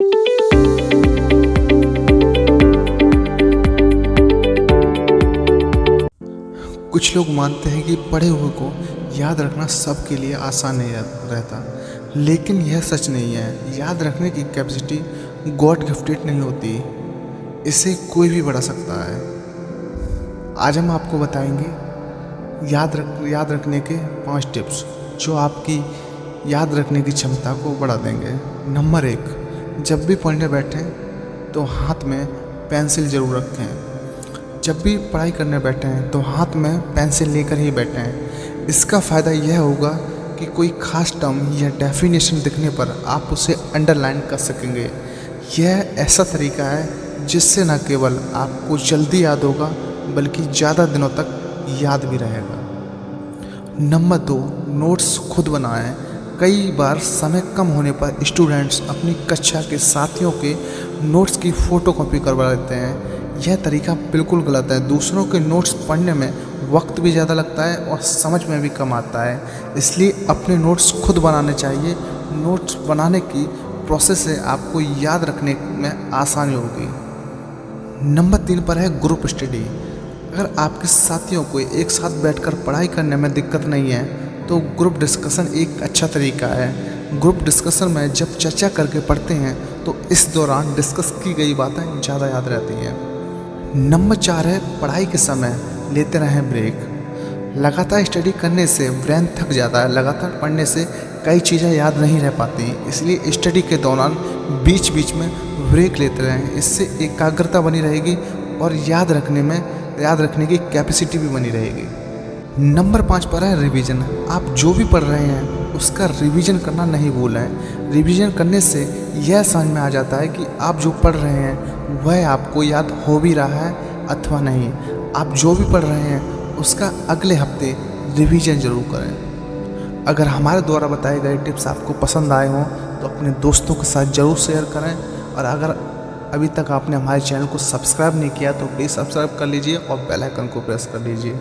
कुछ लोग मानते हैं कि पढ़े हुए को याद रखना सबके लिए आसान नहीं रहता, लेकिन यह सच नहीं है। याद रखने की कैपेसिटी गॉड गिफ्टेड नहीं होती, इसे कोई भी बढ़ा सकता है। आज हम आपको बताएंगे याद रखने के 5 टिप्स जो आपकी याद रखने की क्षमता को बढ़ा देंगे। नंबर 1, जब भी पढ़ने बैठें तो हाथ में पेंसिल ज़रूर रखें। जब भी पढ़ाई करने बैठें तो हाथ में पेंसिल लेकर ही बैठें। इसका फ़ायदा यह होगा कि कोई ख़ास टर्म या डेफिनेशन दिखने पर आप उसे अंडरलाइन कर सकेंगे। यह ऐसा तरीका है जिससे न केवल आपको जल्दी याद होगा बल्कि ज़्यादा दिनों तक याद भी रहेगा। नंबर 2, नोट्स खुद बनाएं। कई बार समय कम होने पर स्टूडेंट्स अपनी कक्षा के साथियों के नोट्स की फ़ोटोकॉपी करवा लेते हैं। यह तरीका बिल्कुल गलत है। दूसरों के नोट्स पढ़ने में वक्त भी ज़्यादा लगता है और समझ में भी कम आता है, इसलिए अपने नोट्स खुद बनाने चाहिए। नोट्स बनाने की प्रोसेस से आपको याद रखने में आसानी होगी। नंबर 3 पर है ग्रुप स्टडी। अगर आपके साथियों को एक साथ बैठकर पढ़ाई करने में दिक्कत नहीं है तो ग्रुप डिस्कशन एक अच्छा तरीका है। ग्रुप डिस्कशन में जब चर्चा करके पढ़ते हैं तो इस दौरान डिस्कस की गई बातें ज़्यादा याद रहती हैं। नंबर 4 है पढ़ाई के समय लेते रहें ब्रेक। लगातार स्टडी करने से ब्रेन थक जाता है। लगातार पढ़ने से कई चीज़ें याद नहीं रह पाती, इसलिए स्टडी के दौरान बीच बीच में ब्रेक लेते रहें। इससे एकाग्रता बनी रहेगी और याद रखने की कैपेसिटी भी बनी रहेगी। नंबर 5 पर है रिवीजन। आप जो भी पढ़ रहे हैं उसका रिवीजन करना नहीं भूलें। रिवीजन करने से यह समझ में आ जाता है कि आप जो पढ़ रहे हैं वह आपको याद हो भी रहा है अथवा नहीं। आप जो भी पढ़ रहे हैं उसका अगले हफ्ते रिवीजन ज़रूर करें। अगर हमारे द्वारा बताए गए टिप्स आपको पसंद आए हों तो अपने दोस्तों के साथ ज़रूर शेयर करें, और अगर अभी तक आपने हमारे चैनल को सब्सक्राइब नहीं किया तो प्लीज़ सब्सक्राइब कर लीजिए और बेल आइकन को प्रेस कर लीजिए।